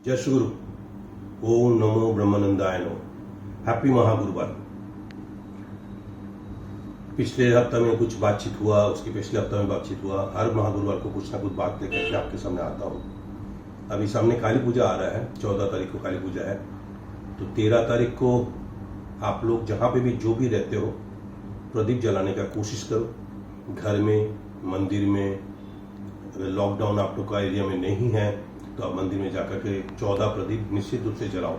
जय श्री गुरु। ओम नमो ब्रह्मानंदाय नमो। हैप्पी महागुरुवार। पिछले हफ्ते में कुछ बातचीत हुआ, उसके पिछले हफ्ते में बातचीत हुआ। हर महागुरुवार को कुछ ना कुछ बात लेकर के आपके सामने आता हूँ। अभी सामने काली पूजा आ रहा है, 14 तारीख को काली पूजा है। तो 13 तारीख को आप लोग जहाँ पे भी जो भी रहते हो, प्रदीप जलाने का कोशिश करो। घर में, मंदिर में। अगर लॉकडाउन आप लोग का एरिया में नहीं है तो आप मंदिर में जाकर के 14 प्रदीप निश्चित रूप से जलाओ।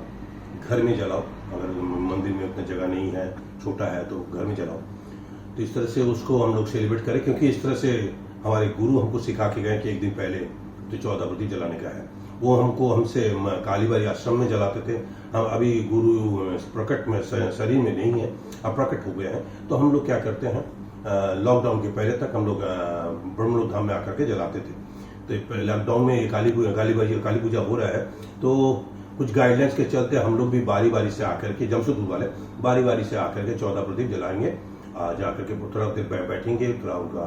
घर में जलाओ, अगर मंदिर में उतना जगह नहीं है, छोटा है तो घर में जलाओ। तो इस तरह से उसको हम लोग सेलिब्रेट करें, क्योंकि इस तरह से हमारे गुरु हमको सिखा के गए कि एक दिन पहले तो 14 प्रदीप जलाने का है। वो हमसे कालीबारी आश्रम में जलाते थे। हम अभी गुरु प्रकट में शरीर में नहीं है, अब प्रकट हो गए हैं। तो हम लोग क्या करते हैं, लॉकडाउन के पहले तक हम लोग ब्रह्मलोक धाम में आकर के जलाते थे। तो लॉकडाउन में काली पूजा हो रहा है, तो कुछ गाइडलाइंस के चलते हम लोग भी बारी बारी से आकर के, जमशेदपुर वाले बारी बारी से आकर के 14 प्रदीप जलाएंगे। जाकर के थोड़ा देर बैठेंगे, थोड़ा उनका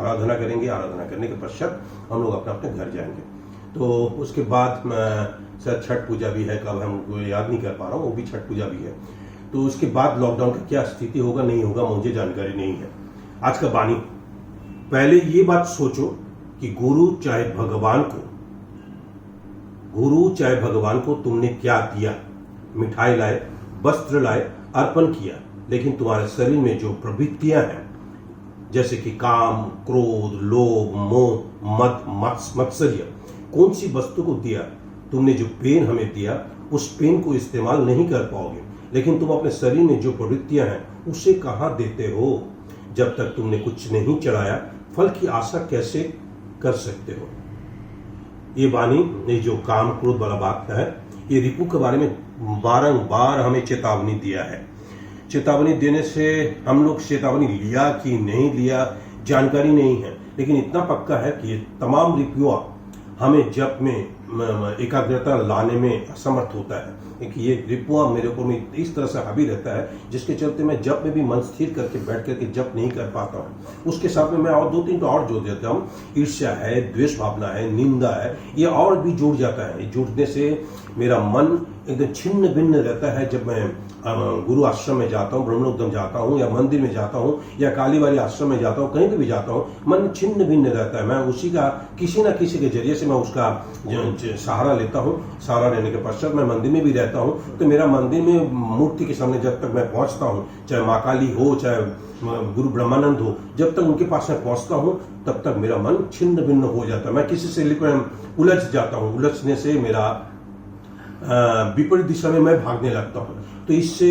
आराधना करेंगे। आराधना करने के पश्चात हम लोग अपने अपने घर जाएंगे। तो उसके बाद शायद छठ पूजा भी है, कब हमको याद नहीं कर पा रहा हूँ, वो भी छठ पूजा भी है। तो उसके बाद लॉकडाउन का क्या स्थिति होगा नहीं होगा मुझे जानकारी नहीं है। आज का बानी, पहले ये बात सोचो कि गुरु चाहे भगवान को तुमने क्या दिया। मिठाई लाए, वस्त्र लाए, अर्पण किया, लेकिन तुम्हारे शरीर में जो प्रवृत्तियां हैं, जैसे कि काम, क्रोध, लोभ, मोह, मद, मत्सर्य, कौन सी वस्तु को दिया। तुमने जो पेन हमें दिया, उस पेन को इस्तेमाल नहीं कर पाओगे, लेकिन तुम अपने शरीर में जो प्रवृत्तियां हैं उसे कहां देते हो। जब तक तुमने कुछ नहीं चढ़ाया, फल की आशा कैसे कर सकते हो। ये वाणी, ये जो काम क्रोध वाला बात है, ये रिपु के बारे में बारंबार हमें चेतावनी दिया है। चेतावनी देने से हम लोग चेतावनी लिया कि नहीं लिया जानकारी नहीं है, लेकिन इतना पक्का है कि ये तमाम रिपुआ हमें जप में एकाग्रता लाने में असमर्थ होता है। कि ये रिपुआ मेरे ऊपर में इस तरह से हावी रहता है, जिसके चलते मैं जप में भी मन स्थिर करके बैठ करके जप नहीं कर पाता हूँ। उसके साथ में मैं और 2-3 तो और जोड़ देता हूँ। ईर्ष्या है, द्वेष भावना है, निंदा है, ये और भी जुड़ जाता है। जुड़ने से मेरा मन एकदम छिन्न भिन्न रहता है। जब मैं गुरु आश्रम में जाता हूँ, ब्रह्मलोक धाम जाता हूँ, या मंदिर में जाता हूँ, या कालीबारी आश्रम में जाता हूँ, कहीं पे भी जाता हूँ, मन छिन्न भिन्न रहता है। मैं उसी का किसी न किसी के जरिए से मैं उसका सहारा लेता हूँ। सहारा लेने के पश्चात मैं मंदिर में भी रहता हूँ। तो मेरा मंदिर में मूर्ति के सामने जब तक मैं पहुंचता हूँ, चाहे माँ काली हो, चाहे गुरु ब्रह्मानंद हो, जब तक उनके पास मैं पहुंचता हूँ तब तक मेरा मन छिन्न भिन्न हो जाता है। मैं किसी से उलझ जाता हूँ। उलझने से मेरा विपरीत दिशा में मैं भागने लगता हूँ। तो इससे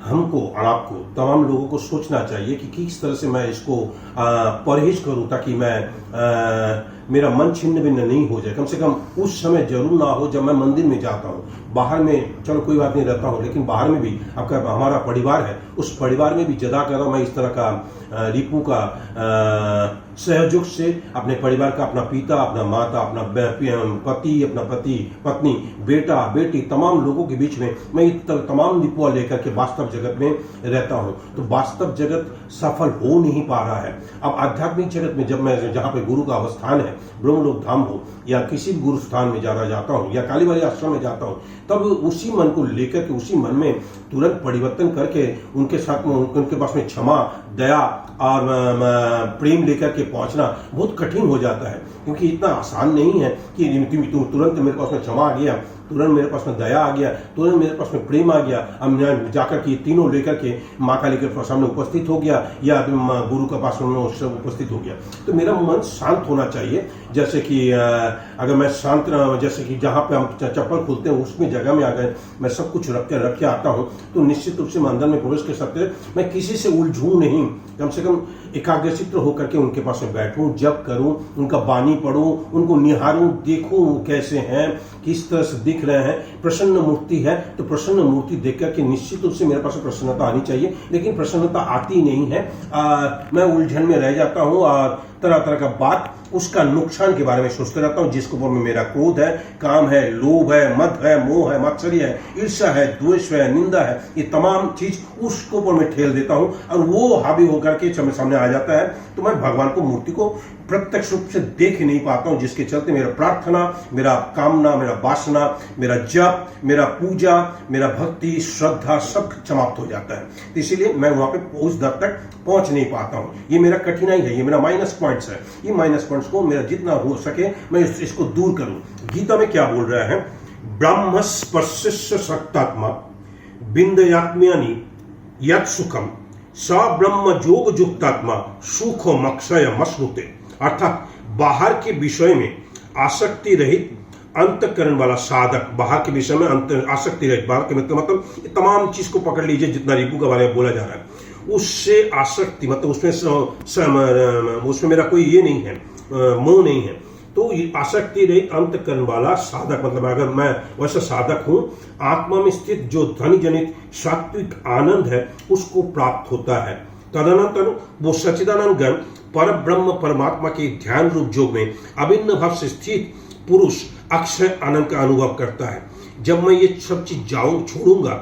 हमको और आपको, तमाम लोगों को सोचना चाहिए कि किस तरह से मैं इसको परहेज करूं, ताकि मैं मेरा मन छिन्न भिन्न नहीं हो जाए। कम से कम उस समय जरूर ना हो जब मैं मंदिर में जाता हूं। बाहर में चलो कोई बात नहीं रहता हूं, लेकिन बाहर में भी आपका हमारा परिवार है, उस परिवार में भी जदा कर रहा हूं मैं इस तरह का रिपु का सहयोग से अपने परिवार का, अपना पिता, अपना माता, अपना पति, अपना पत्नी, बेटा, बेटी, तमाम लोगों के बीच में मैं तमाम रिपुआ लेकर के वास्तव जगत में रहता हूं। तो वास्तव जगत सफल हो नहीं पा रहा है। अब आध्यात्मिक जगत में जब मैं जहां पे गुरु का अवस्थान है, ब्रह्मलोक धाम हो, या किसी भी गुरु स्थान में जाता हूं, या कालीबारी आश्रम में जाता हूं, तब उसी मन को लेकर के, उसी मन में तुरंत परिवर्तन करके उनके साथ में, उनके पास में क्षमा, दया और प्रेम लेकर के पहुंचना बहुत कठिन हो जाता है। क्योंकि इतना आसान नहीं है कि तुरंत मेरे पास में क्षमा आ गया, तुरंत मेरे पास में दया आ गया, तुरंत मेरे पास में प्रेम आ गया, अब मैं जाकर के तीनों लेकर के माँ काली के सामने उपस्थित हो गया, या गुरु के पास में उपस्थित हो गया। तो मेरा मन शांत होना चाहिए। जैसे कि अगर मैं शांत, जैसे कि जहाँ पे हम चप्पल खोलते हैं उसमें जगह में अगर मैं सब कुछ रख के आता हूँ, तो निश्चित रूप से मैं अंदर में प्रवेश कर सकते। मैं किसी से उलझूं नहीं, कम से कम एकाग्रचित्त होकर के उनके पास में बैठूं, जप करूं, उनका बानी पढ़ूं, उनको निहारूं, देखूं कैसे हैं, किस तरह से दिख रहे हैं। प्रसन्न मूर्ति है तो प्रसन्न मूर्ति देख करके निश्चित रूप से मेरे पास प्रसन्नता आनी चाहिए, लेकिन प्रसन्नता आती नहीं है। मैं उलझन में रह जाता हूं और तरह तरह का बात, उसका नुकसान के बारे में सोचते रहता हूं, जिसके ऊपर में मेरा क्रोध है, काम है, लोभ है, मद है, मोह है, मत्सर्य है, ईर्ष्या है, द्वेष है, निंदा है, ये तमाम चीज उसके ऊपर में ठेल देता हूं और वो हावी होकर के सामने आ जाता है। तो मैं भगवान को, मूर्ति को प्रत्यक्ष रूप से देख नहीं पाता हूं, जिसके चलते मेरा प्रार्थना, मेरा कामना, मेरा वासना, मेरा जप, मेरा पूजा, मेरा भक्ति, श्रद्धा सब समाप्त हो जाता है। तो इसीलिए मैं वहां पे उस दर तक पहुंच नहीं पाता हूं। ये मेरा कठिनाई है, ये मेरा माइनस पॉइंट्स है। ये माइनस पॉइंट्स को मेरा जितना हो सके मैं इसको दूर करूं। गीता में क्या बोल रहा है? ब्रह्म स्पर्शिष्य शक्तात्मा बिंदयात्म्यानि यत् सुखम स ब्रह्म जोग युक्तात्मा सुखम अक्षय मश्नुते। अर्थात बाहर के विषय में आसक्ति रहित अंतकरण वाला साधक, बाहर के विषय में आसक्ति रहित, बाहर के मतलब तमाम चीज को पकड़ लीजिए जितना रिपु के बारे में बोला जा रहा है, उससे आसक्ति मतलब उसमें मेरा कोई ये नहीं है, मोह नहीं है। तो आसक्ति रहित अंतकरण वाला साधक, मतलब अगर मैं वैसा साधक हूं, आत्मा में स्थित जो धन जनित सात्विक आनंद है उसको प्राप्त होता है। तदनंतर वो सच्चिदानंद गण पर ब्रह्म परमात्मा के ध्यान रूप योग में अभिन्न भाव से स्थित पुरुष अक्षय आनंद का अनुभव करता है। जब मैं ये सब चीज छोड़ूंगा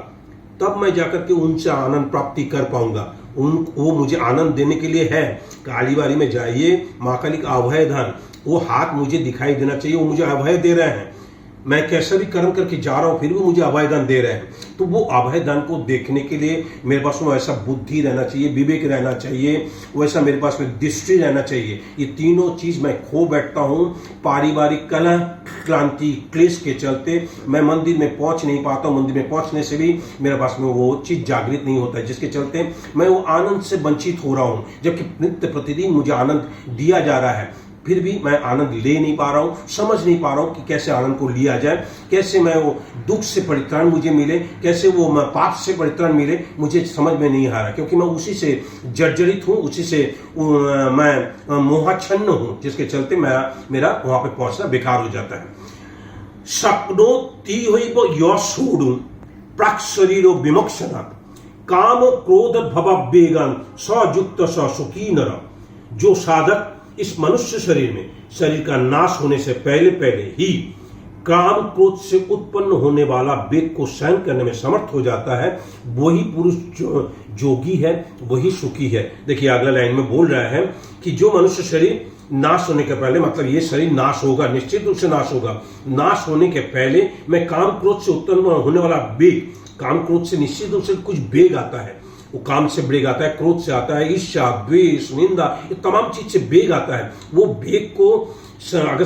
तब मैं जाकर के उनसे आनंद प्राप्ति कर पाऊंगा। वो मुझे आनंद देने के लिए है। कालीबारी में जाइए, माँ काली का अभय दान, वो हाथ मुझे दिखाई देना चाहिए, वो मुझे अभय दे रहे हैं। मैं कैसा भी कर्म करके जा रहा हूं फिर भी मुझे अभय दान दे रहे हैं। तो वो अभय दान को देखने के लिए मेरे पास में वैसा बुद्धि रहना चाहिए, विवेक रहना चाहिए, वैसा मेरे पास में दृष्टि रहना चाहिए। ये तीनों चीज मैं खो बैठता हूं। पारिवारिक कलह, क्रांति, क्लेश के चलते मैं मंदिर में पहुंच नहीं पाता हूं। मंदिर में पहुंचने से भी मेरे पास में वो चीज जागृत नहीं होता है, जिसके चलते मैं वो आनंद से वंचित हो रहा हूं। जबकि नित्य प्रतिदिन मुझे आनंद दिया जा रहा है, फिर भी मैं आनंद ले नहीं पा रहा हूं, समझ नहीं पा रहा हूं कि कैसे आनंद को लिया जाए, कैसे मैं वो दुख से परित्राण मुझे मिले, कैसे वो मैं पाप से परित्राण मिले, मुझे समझ में नहीं आ रहा। क्योंकि मैं उसी से जर्जरित हूं, उसी से मैं मोहाच्छन्न हूं, जिसके चलते मेरा वहां पे पहुंचना बेकार हो जाता है। शक्नोति योषूडु प्राक् शरीरो विमोक्षणा काम क्रोध भववेगन सयुक्त स सुखी नर। जो साधक इस मनुष्य शरीर में शरीर का नाश होने से पहले ही काम क्रोध से उत्पन्न होने वाला वेग को सहन करने में समर्थ हो जाता है, वही पुरुष जोगी है, वही सुखी है। देखिए अगला लाइन में बोल रहा है कि जो मनुष्य शरीर नाश होने के पहले, मतलब ये शरीर नाश होगा, निश्चित रूप से नाश होगा, नाश होने के पहले मैं काम क्रोध से उत्पन्न होने वाला वेग, काम क्रोध से निश्चित रूप से कुछ वेग आता है, वो काम से वेग आता है, क्रोध से आता है, ईर्ष्या, द्वेष, निंदा, ये तमाम चीज से वेग आता है। वो वेग को अगर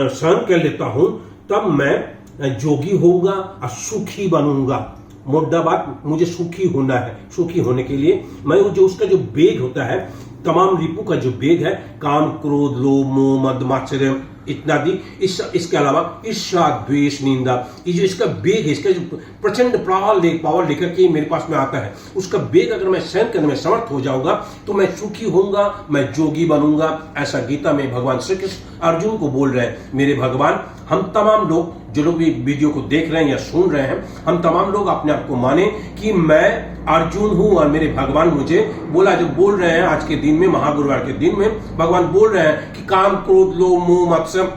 सहन कर लेता हूं तब मैं जोगी होऊंगा और सुखी बनूंगा। मुद्दा बात, मुझे सुखी होना है। सुखी होने के लिए मैं जो उसका जो वेग होता है, तमाम रिपु का जो वेग है, काम क्रोध लोभ मोह मद मात्सर्य इत्यादि, इसके अलावा ईर्ष्या द्वेष निंदा, ये जो इसका वेग है, इसका जो प्रचंड पावर लेकर के मेरे पास में आता है, उसका वेग अगर मैं सहन करने में समर्थ हो जाऊंगा तो मैं सुखी होऊंगा, मैं जोगी बनूंगा। ऐसा गीता में भगवान श्री कृष्ण अर्जुन को बोल रहे हैं। मेरे भगवान, हम तमाम लोग जो लोग भी वीडियो को देख रहे हैं या सुन रहे हैं, हम तमाम लोग अपने आप को माने कि मैं अर्जुन हूं और मेरे भगवान मुझे बोल रहे हैं आज के दिन में, महागुरुवार के दिन में भगवान बोल रहे हैं कि काम क्रोध लोभ मोह मत्सर्य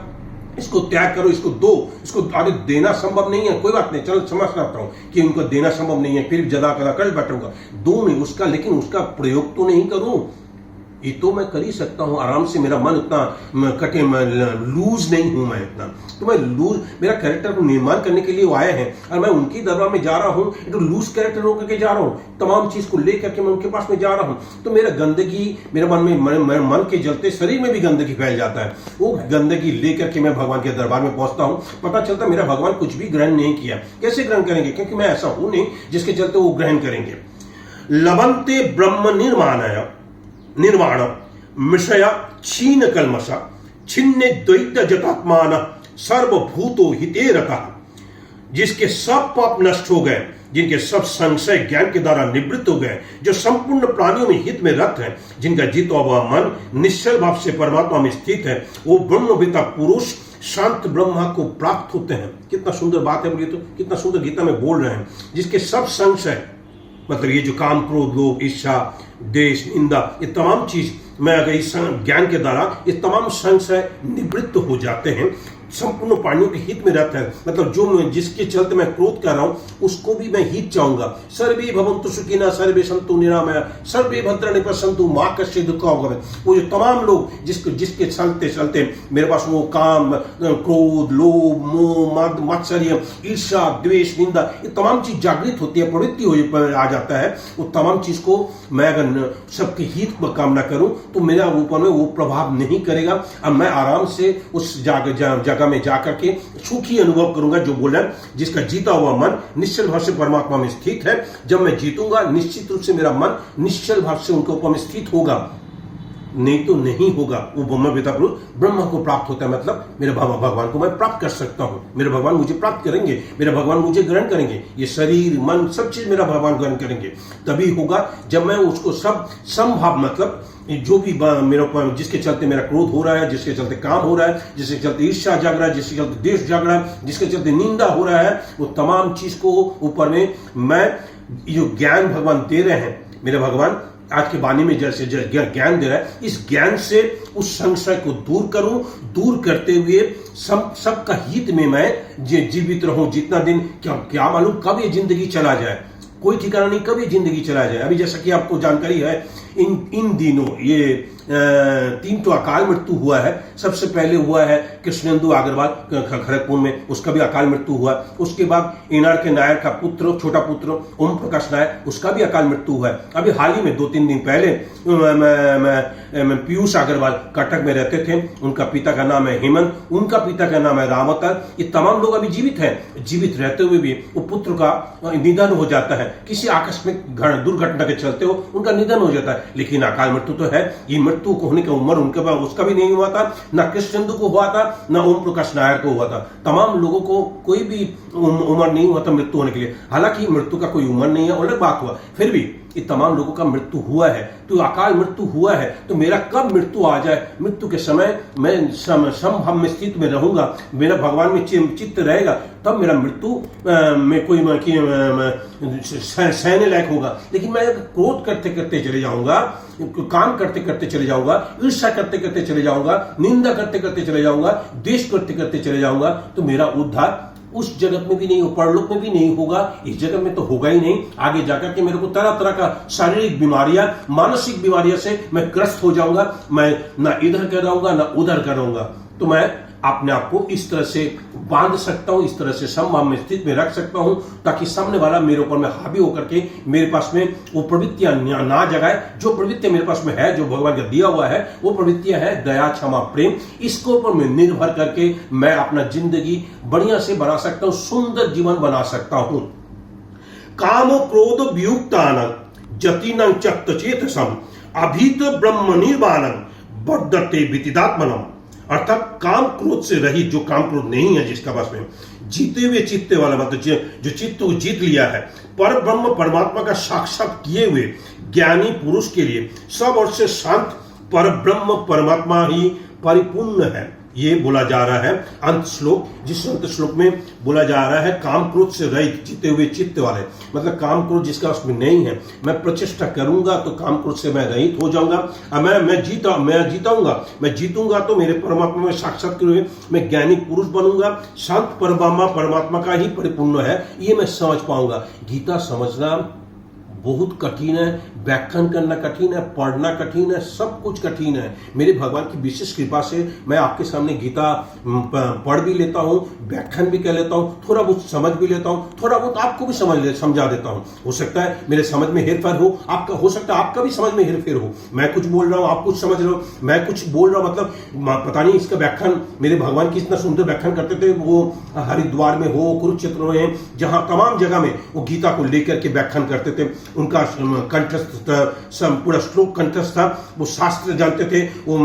इसको त्याग करो, इसको दो, इसको आगे देना संभव नहीं है, कोई बात नहीं, चलो समझ सकता हूं कि उनको देना संभव नहीं है, फिर जदा कदा कर बैठूंगा, दो नहीं उसका, लेकिन उसका प्रयोग तो नहीं करूं। ये तो मैं कर ही सकता हूं आराम से, मेरा मन इतना कटे, लूज नहीं हूं मैं इतना, तो मैं लूज, मेरा कैरेक्टर को निर्माण करने के लिए वो आए हैं और मैं उनकी दरबार में जा रहा हूं, तो लूज कैरेक्टर होकर के जा रहा हूं, तमाम चीज को लेकर के मैं उनके पास में जा रहा हूं, तो मेरा गंदगी मेरे मन में, मन के जलते शरीर में भी गंदगी फैल जाता है। वो गंदगी लेकर के मैं भगवान के दरबार में पहुंचता हूं, पता चलता मेरा भगवान कुछ भी ग्रहण नहीं किया। कैसे ग्रहण करेंगे? क्योंकि मैं ऐसा हूं नहीं जिसके चलते वो ग्रहण करेंगे। लवंते ब्रह्म निर्वाण मिषया क्षीण कलमसा छिन्ने द्वैत जतात्मान सर्वभूतो हिते रता। जिसके सब पाप नष्ट हो गए, जिनके सब संशय ज्ञान के द्वारा निवृत्त हो गए, जो संपूर्ण प्राणियों में हित में रत है, जिनका जीता हुआ मन निश्चल भाव से परमात्मा में स्थित है, वो ब्रह्मविता पुरुष शांत ब्रह्मा को प्राप्त होते हैं। कितना सुंदर बात है, बोलिए तो कितना सुंदर गीता में बोल रहे हैं। जिसके सब संशय, मतलब ये जो काम क्रोध लोभ ईर्ष्या देश निंदा, ये तमाम चीज मैं अगर इस ज्ञान के द्वारा ये तमाम संशय निवृत्त हो जाते हैं, संपूर्ण प्राणियों के हित में रहता है, मतलब जो जिसके चलते मैं क्रोध कर रहा हूं उसको भी मैं हित चाहूंगा। सर्वे भवन्तु सुखिनः सर्वे सन्तु निरामया सर्वे भद्राणि पश्यन्तु मा कश्चित् दुःखं भवेत्। वो जो तमाम लोग जिसके चलते चलते मेरे पास वो काम, क्रोध, लोभ, मोह, मात्सर्य, ईर्ष्या, द्वेष, निंदा, ये तमाम चीज जागृत होती है, प्रवृत्ति आ जाता है। वो तमाम चीज को मैं अगर सबके हित में कामना करूं तो मेरा ऊपर में वो प्रभाव नहीं करेगा और मैं आराम से उस जगह में जाकर के सुखी अनुभव करूंगा। जो बोला जिसका जीता हुआ मन निश्चल भाव से परमात्मा में स्थित है, जब मैं जीतूंगा निश्चित रूप से मेरा मन निश्चल भाव से उनके ऊपर में स्थित होगा, नहीं तो नहीं होगा। वो ब्रह्म पिता पुरुष ब्रह्म को प्राप्त होता है, मतलब मेरे भगवान को मैं प्राप्त कर सकता हूं, मेरे भगवान मुझे प्राप्त करेंगे, मेरे भगवान मुझे ग्रहण करेंगे, ये शरीर मन सब चीज मेरा भगवान ग्रहण करेंगे। तभी होगा जब मैं उसको सब समभाव, मतलब जो भी मेरे ऊपर जिसके चलते मेरा क्रोध हो रहा है, जिसके चलते काम हो रहा है, जिसके चलते ईर्ष्या जाग रहा है, जिसके चलते देश जाग रहा है, जिसके चलते निंदा हो रहा है, वो तमाम चीज को ऊपर में मैं जो ज्ञान भगवान दे रहे हैं, मेरे भगवान आज के वाणी में जैसे ज्ञान दे रहा है, इस ज्ञान से उस संशय को दूर करूं, दूर करते हुए सबका हित में मैं जीवित रहूं। जितना दिन क्या मालूम कब ये जिंदगी चला जाए, कोई ठिकाना नहीं कब ये जिंदगी चला जाए। अभी जैसा कि आपको जानकारी है, इन दिनों ये 3 तो अकाल मृत्यु हुआ है। सबसे पहले हुआ है कृष्णेंदु अग्रवाल खड़गपुर में, उसका भी अकाल मृत्यु हुआ। उसके बाद एनआर के नायर का पुत्र, छोटा पुत्र ओम प्रकाश नायर, उसका भी अकाल मृत्यु हुआ है। अभी हाल ही में 2-3 दिन पहले पीयूष अग्रवाल कटक में रहते थे, उनका पिता का नाम है हेमंत, उनका पिता का नाम है रामवतार। ये तमाम लोग अभी जीवित हैं। जीवित रहते हुए भी वो पुत्र का निधन हो जाता है, किसी आकस्मिक दुर्घटना के चलते हो उनका निधन हो जाता है। लेकिन अकाल मृत्यु तो है, ये मृत्यु को होने की उम्र उनके पास उसका भी नहीं हुआ था, ना कृष्णेंदु को हुआ था, ना ओम प्रकाश नायर को हुआ था। तमाम लोगों को कोई भी उम्र नहीं हुआ था मृत्यु होने के लिए। हालांकि मृत्यु का कोई उम्र नहीं है, अलग बात हुआ, फिर भी ये तमाम लोगों का मृत्यु हुआ है। तो अकाल मृत्यु हुआ है तो मेरा कब मृत्यु आ जाए, मृत्यु के समय मैं समभाव में स्थित में रहूंगा, मेरा भगवान में चित्त रहेगा, तब मेरा मृत्यु में कोई सहने लायक होगा। लेकिन मैं क्रोध करते करते चले जाऊंगा, काम करते करते चले जाऊंगा, ईर्ष्या करते करते चले जाऊंगा, निंदा करते करते चले जाऊंगा, द्वेष करते करते चले जाऊंगा, तो मेरा उद्धार उस जगत में भी नहीं हो, परलोक में भी नहीं होगा, इस जगत में तो होगा ही नहीं। आगे जाकर के मेरे को तरह तरह का शारीरिक बीमारियां, मानसिक बीमारियां से मैं ग्रस्त हो जाऊंगा। मैं ना इधर कर रहूंगा ना उधर कर रहूंगा। तो मैं अपने आप को इस तरह से बांध सकता हूं, इस तरह से समभाव में स्थित में रख सकता हूं, ताकि सामने वाला मेरे ऊपर में हावी होकर के मेरे पास में वो प्रवृत्तियां ना जगाए। जो प्रवृत्तियां मेरे पास में है, जो भगवान का दिया हुआ है, वो प्रवृत्तियां है दया, क्षमा, प्रेम। इसको ऊपर में निर्भर करके मैं अपना जिंदगी बढ़िया से बना सकता हूं, सुंदर जीवन बना सकता हूं। काम क्रोध वियुक्तान जतिनं चेतसम अभीत ब्रह्म निर्वाणं वर्धते विदितात्मनम्। अर्थात काम क्रोध से रहित, जो काम क्रोध नहीं है जिसका पास में, जीते हुए चित्ते वाला, मतलब जो चित्त को जीत लिया है, पर ब्रह्म परमात्मा का साक्षात किए हुए ज्ञानी पुरुष के लिए सब ओर से शांत पर ब्रह्म परमात्मा ही परिपूर्ण है। ये बोला जा रहा है अंत श्लोक, जिस अंत श्लोक में बोला जा रहा है काम क्रोध से रहित, जीते हुए चित्त वाले, मतलब काम क्रोध जिसका उसमें नहीं है। मैं प्रचेष्टा करूंगा तो काम क्रोध से मैं रहित हो जाऊंगा। मैं जीताऊंगा, मैं जीतूंगा तो मेरे परमात्मा में साक्षात हुए मैं ज्ञानी पुरुष बनूंगा। शांत परमात्मा का ही परिपूर्ण है, ये मैं समझ पाऊंगा। गीता समझना बहुत कठिन है, व्याख्यान करना कठिन है, पढ़ना कठिन है, सब कुछ कठिन है। मेरे भगवान की विशेष कृपा से मैं आपके सामने गीता पढ़ भी लेता हूँ, व्याख्यान भी कर लेता हूँ, थोड़ा बहुत समझ भी लेता हूँ, थोड़ा बहुत आपको भी समझा देता हूँ। हो सकता है मेरे समझ में हेरफेर हो, आपका हो सकता है आपका भी समझ में हेरफेर हो। मैं कुछ बोल रहा हूँ, आप कुछ समझ रहे हो, मैं कुछ बोल रहा हूँ, मतलब पता नहीं इसका व्याख्यान। मेरे भगवान की इतना सुंदर व्याख्यान करते थे, वो हरिद्वार में हो, कुरुक्षेत्र में, जहां तमाम जगह में वो गीता को लेकर के व्याख्यान करते थे। उनका कंठस्थ पूरा श्लोक कंठस्थ था, वो शास्त्र जानते थे, वो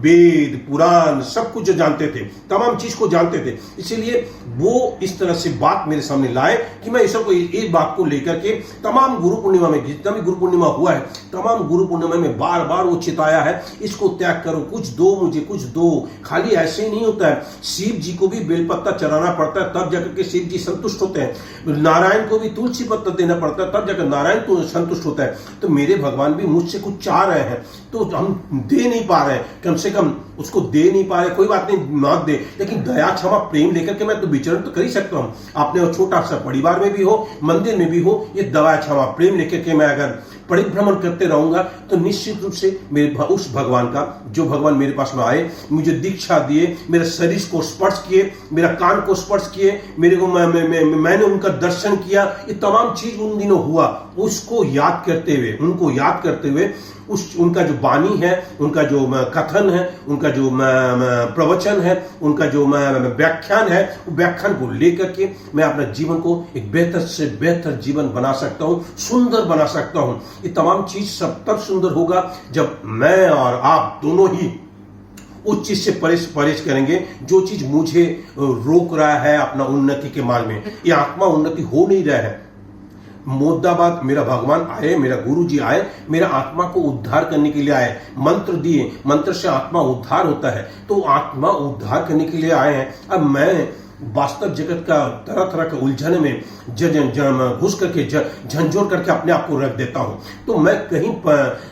वेद पुराण सब कुछ जो जानते थे, तमाम चीज को जानते थे। इसीलिए वो इस तरह से बात मेरे सामने लाए कि मैं इस सबको एक बात को लेकर के तमाम गुरु पूर्णिमा में, जितना भी गुरु पूर्णिमा हुआ है, तमाम गुरु पूर्णिमा में बार बार वो चिताया है, इसको त्याग करो, कुछ दो मुझे, कुछ दो। खाली ऐसे ही नहीं होता है, शिव जी को भी बेलपत्ता चढ़ाना पड़ता है, तब जाकर के शिव जी संतुष्ट होते हैं। नारायण को भी तुलसी पत्ता देना पड़ता है, तब जाकर अगर नारायण तो संतुष्ट होता है तो मेरे भगवान भी मुझसे कुछ चाह रहे हैं, तो हम दे नहीं पा रहे हैं, कम से कम उसको दे नहीं पा रहे, कोई बात नहीं मत दे, लेकिन दया क्षमा प्रेम लेकर के मैं तो विचरण तो कर ही सकता हूँ। आपने छोटा सा परिवार में भी हो, मंदिर में भी हो, ये दया क्षमा प्रेम लेकर के मैं अगर परिभ्रमण करते रहूंगा तो निश्चित रूप से मेरे उस भगवान का, जो भगवान मेरे पास में आए, मुझे दीक्षा दिए, मेरे शरीर को स्पर्श किए, मेरा कान को स्पर्श किए, मेरे को मैंने उनका दर्शन किया, ये तमाम चीज उन दिनों हुआ, उसको याद करते हुए, उनको याद करते हुए, उनका जो वाणी है, उनका जो कथन है, उनका जो प्रवचन है, उनका जो व्याख्यान है, वो व्याख्यान को लेकर के मैं अपने जीवन को एक बेहतर से बेहतर जीवन बना सकता हूँ, सुंदर बना सकता हूँ। ये तमाम चीज सब तब सुंदर होगा जब मैं और आप दोनों ही उस चीज से परहेज करेंगे जो चीज मुझे रोक रहा है अपना उन्नति के मार्ग में। ये आत्मा उन्नति हो नहीं रहा है। मुद्दाबाद मेरा भगवान आए, मेरा गुरु जी आए, मेरा आत्मा को उद्धार करने के लिए आए, मंत्र दिए, मंत्र से आत्मा उद्धार होता है, तो आत्मा उद्धार करने के लिए आए हैं। अब मैं वास्तव जगत का तरह तरह के उलझने में घुस करके झंझोर करके अपने आप को रख देता हूं, तो मैं कहीं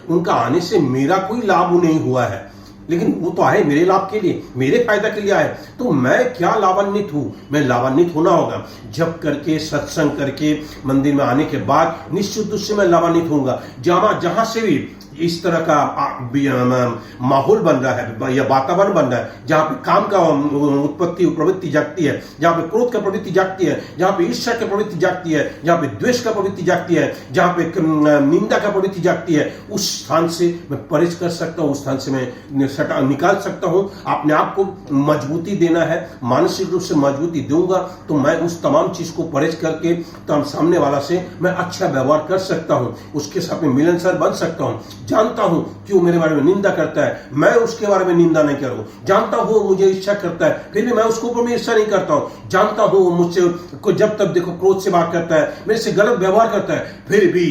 उनका आने से मेरा कोई लाभ नहीं हुआ है, लेकिन वो तो आए मेरे लाभ के लिए, मेरे फायदा के लिए आए, तो मैं क्या लाभान्वित हूं? मैं लाभान्वित होना होगा जब करके, सत्संग करके, मंदिर में आने के बाद निश्चित रूप से मैं लाभान्वित होऊंगा। जहां से भी इस तरह का माहौल बन रहा है या वातावरण बन रहा है, जहां पे काम का उत्पत्ति प्रवृत्ति जागती है, जहां पे क्रोध का प्रवृत्ति जागती है, जहां पे ईर्ष्या की प्रवृत्ति जागती है, जहां पे द्वेष का प्रवृत्ति जागती है, जहां पे निंदा का प्रवृत्ति जागती है, उस स्थान से मैं परहेज कर सकता हूं, उस स्थान से मैं निकाल सकता हूं। अपने आप को मजबूती देना है, मानसिक रूप से मजबूती दूंगा तो मैं उस तमाम चीज को परहेज करके तो सामने वाला से मैं अच्छा व्यवहार कर सकता हूं, उसके साथ में मिलनसार बन सकता हूं। जानता हूं कि वो मेरे बारे में निंदा करता है, मैं उसके बारे में निंदा नहीं करूं। जानता हूं मुझे इच्छा करता है, फिर भी मैं उसके ऊपर में ईर्ष्या नहीं करता हूं। जानता हूं मुझसे को जब तक देखो क्रोध से बात करता है, मेरे से गलत व्यवहार करता है, फिर भी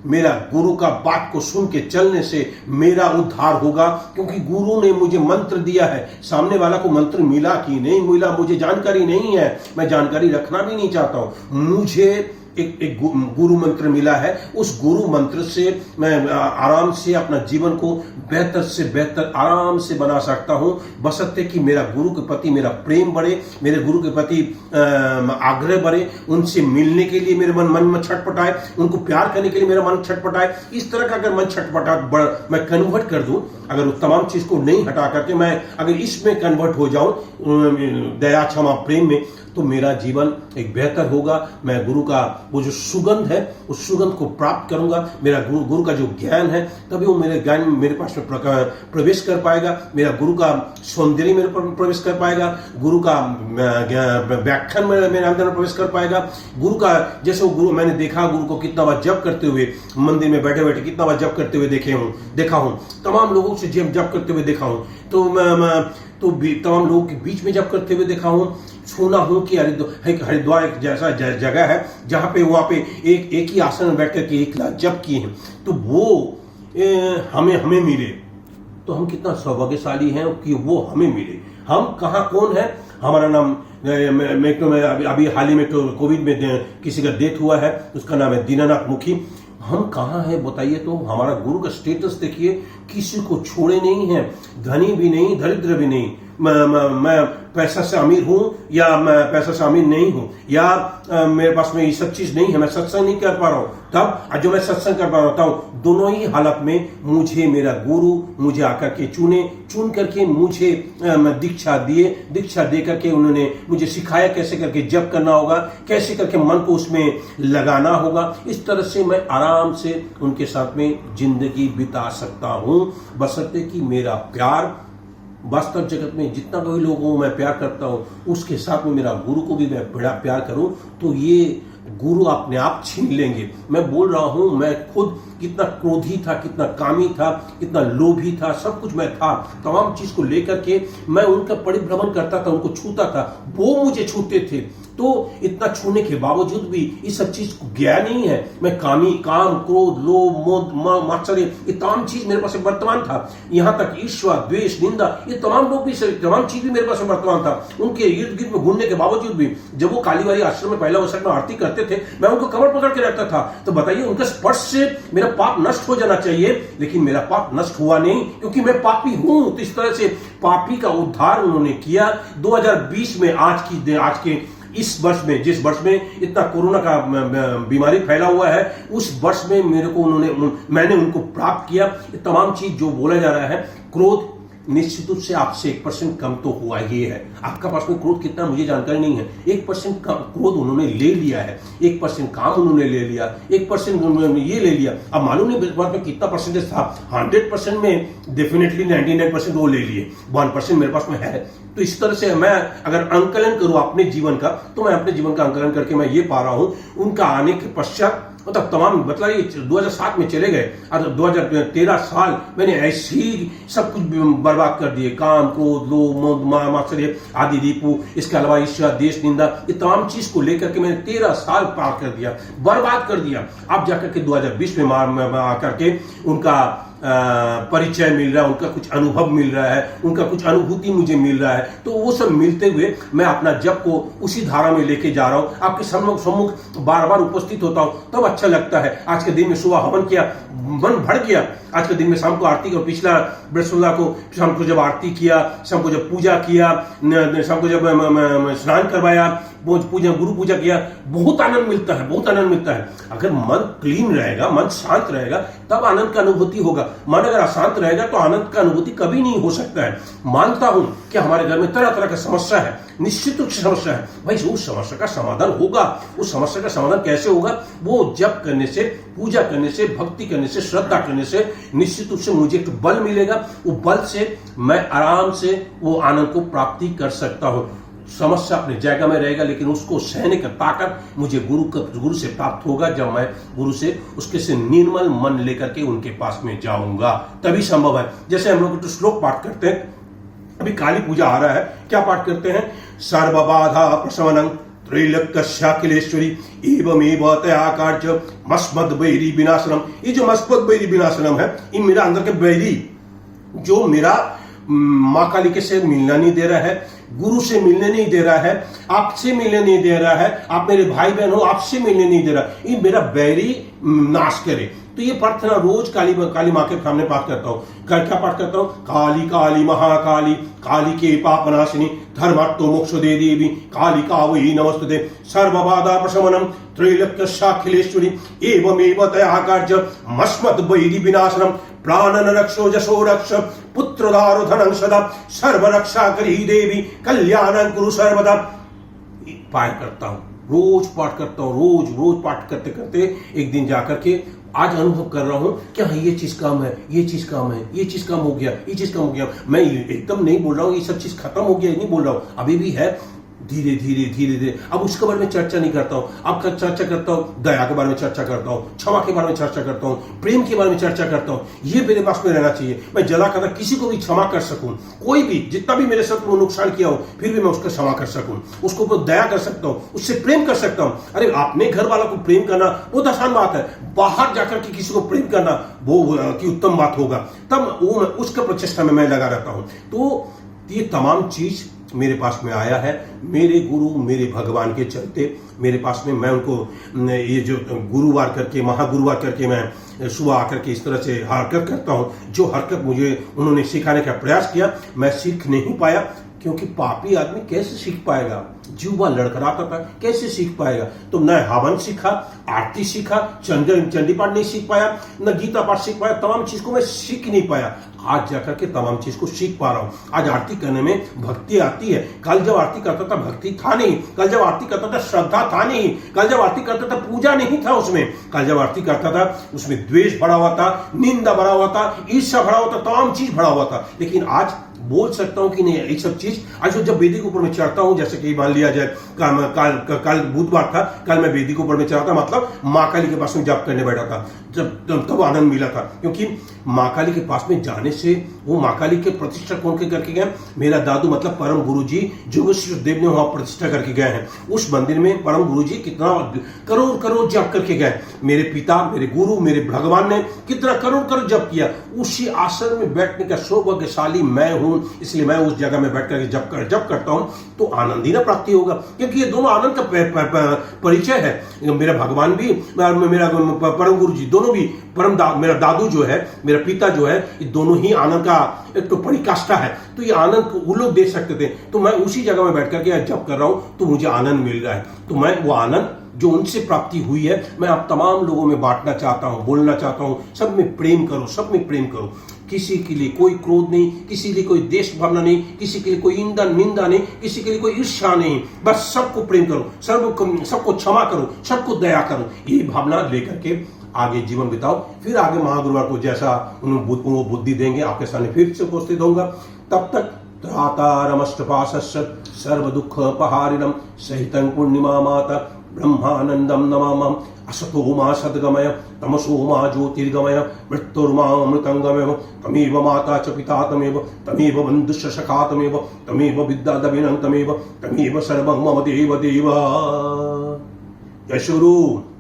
मेरा गुरु का बात को सुन के चलने से मेरा उद्धार होगा, क्योंकि गुरु ने मुझे मंत्र दिया है। सामने वाला को मंत्र मिला कि नहीं मिला मुझे जानकारी नहीं है, मैं जानकारी रखना भी नहीं चाहता हूं। मुझे एक गुरु मंत्र मिला है, उस गुरु मंत्र से मैं आराम से अपना जीवन को बेहतर से बेहतर आराम से बना सकता हूं, बशर्ते कि मेरा गुरु के प्रति मेरा प्रेम बढ़े, मेरे गुरु के प्रति आग्रह बढ़े, उनसे मिलने के लिए मेरे मन में छटपटाए, उनको प्यार करने के लिए मेरा मन छटपटाए। इस तरह का अगर मन छटपटा मैं कन्वर्ट कर दूं, अगर उस तमाम चीज को नहीं हटा करके मैं अगर इसमें कन्वर्ट हो जाऊं दया क्षमा प्रेम में, तो मेरा जीवन एक बेहतर होगा। मैं गुरु का वो जो सुगंध है उस सुगंध को प्राप्त करूंगा। मेरा गुरु का जो ज्ञान है तभी वो मेरे ज्ञान मेरे पास में प्रवेश कर पाएगा। मेरा गुरु का सौंदर्य मेरे पर प्रवेश कर पाएगा। गुरु का व्याख्यान मेरे अंदर में प्रवेश कर पाएगा। गुरु का जैसे वो गुरु मैंने देखा, गुरु को कितना बार जप करते हुए मंदिर में बैठे बैठे कितना बार जप करते हुए देखा हूं, तमाम लोगों से जप करते हुए देखा हूं, तो तमाम लोगों के बीच में जप करते हुए देखा हूं। सुना हूं कि हरिद्वार एक जैसा जगह है जहां पे वहां पे एक ही आसन में बैठ करके 1 लाख जप किए हैं, तो वो हमें मिले, तो हम कितना सौभाग्यशाली हैं कि वो हमें मिले। हम कहाँ कौन है, हमारा नाम अभी हाल ही में तो कोविड में किसी का डेथ हुआ है, उसका नाम है दीनानाथ मुखी। हम कहाँ हैं बताइए? तो हमारा गुरु का स्टेटस देखिए, किसी को छोड़े नहीं है, धनी भी नहीं, दरिद्र भी नहीं। मैं पैसा से अमीर हूं या मैं पैसा से अमीर नहीं हूं, या मेरे पास में ये सब चीज नहीं है, मैं सत्संग नहीं कर पा रहा हूं, तब जो मैं सत्संग कर पा रहा हूं, दोनों ही हालत में मुझे मेरा गुरु मुझे आकर के चुन करके मुझे दीक्षा दे करके उन्होंने मुझे सिखाया कैसे करके जप करना होगा, कैसे करके मन को उसमें लगाना होगा। इस तरह से मैं आराम से उनके साथ में जिंदगी बिता सकता हूं, बशर्ते कि मेरा प्यार वास्तव जगत में जितना कोई लोगों को मैं प्यार करता हूं उसके साथ में मेरा गुरु को भी मैं बड़ा प्यार करूं, तो ये गुरु अपने आप छीन लेंगे। मैं बोल रहा हूं, मैं खुद कितना क्रोधी था, कितना कामी था, कितना लोभी था, सब कुछ मैं था। तमाम चीज को लेकर के मैं उनका परिभ्रमण करता था, उनको छूता था, वो मुझे छूते थे। तो इतना छूने के बावजूद भी इस सब चीज को ज्ञान नहीं है। मैं काम, क्रोध, लोभ, मोह, मात्सर्य, ये तमाम चीज मेरे पास वर्तमान था। यहाँ तक ईर्ष्या, द्वेष, निंदा, ये तमाम चीज भी मेरे पास वर्तमान था। उनके इर्द गिर्द में घूमने के बावजूद भी जब वो कालीवारी आश्रम में पहला अवसर में आरती करते चलते थे, मैं उनको कमर पकड़ के रखता था। तो बताइए, उनके स्पर्श से मेरा पाप नष्ट हो जाना चाहिए, लेकिन मेरा पाप नष्ट हुआ नहीं, क्योंकि मैं पापी हूं। तो इस तरह से पापी का उद्धार उन्होंने किया। 2020 में आज के इस वर्ष में, जिस वर्ष में इतना कोरोना का बीमारी फैला हुआ है, उस वर्ष में मैंने उनको प्राप्त किया। ये तमाम चीज जो बोला जा रहा है, क्रोध निश्चित रूप से आपसे 1% कम तो हुआ ही है। आपका पास में क्रोध कितना मुझे जानकारी नहीं है। 1% क्रोध उन्होंने ले लिया है, 1% काम उन्होंने ले लिया, 1% उन्होंने ये ले लिया। अब मालूम नहीं बात में कितना परसेंटेज था। 100% में डेफिनेटली 99% वो ले लिए, 1% मेरे पास में है। तो इस तरह से मैं अगर अंकलन करूं अपने जीवन का, तो मैं अपने जीवन का अंकलन करके मैं ये पा रहा हूं, उनका आने के पश्चात मतलब तमाम मतलब ये 2007 में चले गए और 2013 साल मैंने ऐसे ही सब कुछ बर्बाद कर दिए। काम, क्रोध, लोभ, मात्सर्य आदि रिपु, इसके अलावा ईर्ष्या, देश, निंदा, ये तमाम चीज को लेकर के मैंने 13 साल पार कर दिया, बर्बाद कर दिया। अब जाकर के 2020 में आकर के उनका परिचय मिल रहा है, उनका कुछ अनुभव मिल रहा है, उनका कुछ अनुभूति मुझे मिल रहा है। तो वो सब मिलते हुए मैं अपना जप को उसी धारा में लेके जा रहा हूं, आपके सम्मुख बार बार उपस्थित होता हूं, तब अच्छा लगता है। आज के दिन में सुबह हवन किया, मन भर गया। आज के दिन में शाम को आरती को, पिछला बृहस्पतिवार को शाम को जब आरती किया, शाम को जब पूजा किया, शाम को जब स्नान करवाया, पूजा, गुरु पूजा किया, बहुत आनंद मिलता है, बहुत आनंद मिलता है। अगर मन क्लीन रहेगा, मन शांत रहेगा, तब आनंद का अनुभूति होगा। मन अगर अशांत रहेगा तो आनंद का अनुभूति कभी नहीं हो सकता है। मानता हूं कि हमारे घर में तरह तरह की समस्या है, निश्चित रूप से समस्या है भाई। उस समस्या का समाधान होगा। उस समस्या का समाधान कैसे होगा? वो जप करने से, पूजा करने से, भक्ति करने से, श्रद्धा करने से निश्चित रूप से मुझे एक बल मिलेगा। वो बल से मैं आराम से वो आनंद को प्राप्ति कर सकता हूं। समस्या अपनी जगह में रहेगा, लेकिन उसको सहने का ताकत मुझे गुरु से प्राप्त होगा, जब मैं गुरु से उसके से निर्मल मन लेकर के उनके पास में जाऊंगा, तभी संभव है। जैसे हम लोग तो श्लोक पाठ करते हैं, अभी काली पूजा आ रहा है, क्या पाठ करते हैं? सर्वबाधा प्रशमनं त्रैलोक्यस्याखिलेश्वरी एवमेव तया कार्य मस्मद वैरी विनाशनम। ये जो मस्मद वैरी विनाशनम है, ये मेरा अंदर के वैरी जो मेरा माँ काली के से मिलना नहीं दे रहा है, गुरु से मिलने नहीं दे रहा है, आपसे मिलने नहीं दे रहा है, आप मेरे भाई बहन हो, आपसे मिलने नहीं दे रहा, ये मेरा बैरी नाश करे। तो ये प्रार्थना रोज काली माँ के सामने पाठ करता हूँ। क्या पाठ करता हूँ? काली काली महाकाली, काली के पापनाशिनी, धर्मात्तो मोक्ष दे देवी, काली कावई नमस्तुते, सर्वबाधा प्रशमनम त्रैलोक्यस्याखिलेश्वरी एवमेव तया कार्य मस्मद वैरी विनाशनम, प्राणन रक्षो जशो रक्ष, पुत्रदारो धनं सदा, सर्व रक्षा करी देवी, कल्याणं कुरु सर्वदा। पाठ करता हूँ, रोज पाठ करता हूँ, रोज पाठ करते करते एक दिन जाकर के आज अनुभव कर रहा हूं क्या ये चीज काम है, ये चीज काम है, ये चीज काम हो गया, ये चीज काम हो गया। मैं एकदम नहीं बोल रहा हूं ये सब चीज खत्म हो गया, नहीं बोल रहा हूं, अभी भी है, धीरे धीरे। अब उसके बारे में चर्चा नहीं करता हूं, अब चर्चा करता हूं दया के बारे में, चर्चा करता हूं क्षमा के बारे में, चर्चा करता हूं प्रेम के बारे में, चर्चा करता हूं। ये मेरे पास में रहना चाहिए। मैं जला कर किसी को भी क्षमा कर सकूं, कोई भी जितना भी मेरे साथ नुकसान किया हो, फिर भी मैं उसका क्षमा कर सकूं, उसको दया कर सकता हूं, उससे प्रेम कर सकता हूं। अरे अपने घर वालों को प्रेम करना बहुत आसान बात है, बाहर जाकर के किसी को प्रेम करना वो की उत्तम बात होगा। तब वो उसका प्रचेष्टा में मैं लगा रहता हूं। तो ये तमाम चीज मेरे पास में आया है मेरे गुरु, मेरे भगवान के चलते मेरे पास में। मैं उनको ये जो गुरुवार करके, महागुरुवार करके मैं सुबह आकर के इस तरह से हरकत करता हूं, जो हरकत मुझे उन्होंने सिखाने का प्रयास किया, मैं सीख नहीं पाया, क्योंकि पापी आदमी कैसे सीख पाएगा? जीवा लड़खड़ाता था, कैसे सीख पाएगा? तो न हवन सीखा, आरती सीखा, चंडी पाठ नहीं सीख पाया, न गीता पाठ सीख पाया, तमाम चीज को मैं सीख नहीं पाया। आज जाकर के तमाम चीज को सीख पा रहा हूं। आज आरती करने में भक्ति आती है। कल जब आरती करता था भक्ति था नहीं, कल जब आरती करता था श्रद्धा था नहीं, कल जब आरती करता था पूजा नहीं था उसमें, कल जब आरती करता था उसमें द्वेष भरा हुआ था, निंदा भरा हुआ था, ईर्ष्या भरा हुआ था, तमाम चीज भरा हुआ था। लेकिन आज बोल सकता हूं कि नहीं, ये सब चीज आज जब वेदी के ऊपर में चढ़ता हूं, जैसे कि मान लिया जाए कल बुधवार था, कल मैं वेदी के ऊपर में चढ़ा था, मतलब माँ काली के पास में जाप करने बैठा था, तब आनंद मिला था। क्योंकि माँ काली के पास में जाने से, वो माँ काली के प्रतिष्ठा कौन के करके गए? मेरा दादू मतलब परम गुरु जी जोगेश्वर देव ने वहां प्रतिष्ठा करके गए हैं। उस मंदिर में परम गुरु जी कितना करोड़ जप करके गए। मेरे पिता, मेरे गुरु, मेरे भगवान ने कितना करोड़ जप किया। उसी आसन में बैठने का सौभाग्यशाली मैं हूं, इसलिए मैं उस जगह में बैठ करके जब करता हूं तो आनंद ही ना प्राप्ति होगा, क्योंकि ये दोनों आनंद का परिचय है। मेरा भगवान भी और मेरा परम गुरु जी दोनों भी, मेरा दादू जो है, मेरा पिता जो है, ये दोनों ही आनंद का एक तो परिकाष्ठा है। तो ये आनंद वो लोग दे सकते थे, तो मैं उसी जगह में बैठ करके जब कर रहा हूं तो मुझे आनंद मिल रहा है। तो मैं वो आनंद जो उनसे प्राप्ति हुई है मैं आप तमाम लोगों में बांटना चाहता हूं, बोलना चाहता हूं। सब में प्रेम करो, सब में प्रेम करो। किसी के लिए कोई क्रोध नहीं, किसी के लिए कोई देश भावना नहीं, किसी के लिए कोई निंदा नहीं, किसी के लिए कोई ईर्ष्या नहीं। बस सबको प्रेम करो, सबको क्षमा करो, सबको दया करो। ये भावना लेकर के आगे जीवन बिताओ। फिर आगे महागुरुवार को जैसा उन्होंने बुद्धि देंगे आपके सामने फिर से उपस्थित होगा। तब तक त्रातारमष्टपाशस्य सर्व दुख पहारिणम सहितं पूर्णिमा माता ब्रह्मानंदम नमामहम्। असतो मा सद्गमय तमसो मा ज्योतिर्गमय मृत्युर्मा अमृतंगमय तमेव माता च पिता तमेव बन्धुश्च सखा तमेव विद्यादभिनं तमेव सर्वं मम देव देव। जय श्री गुरु।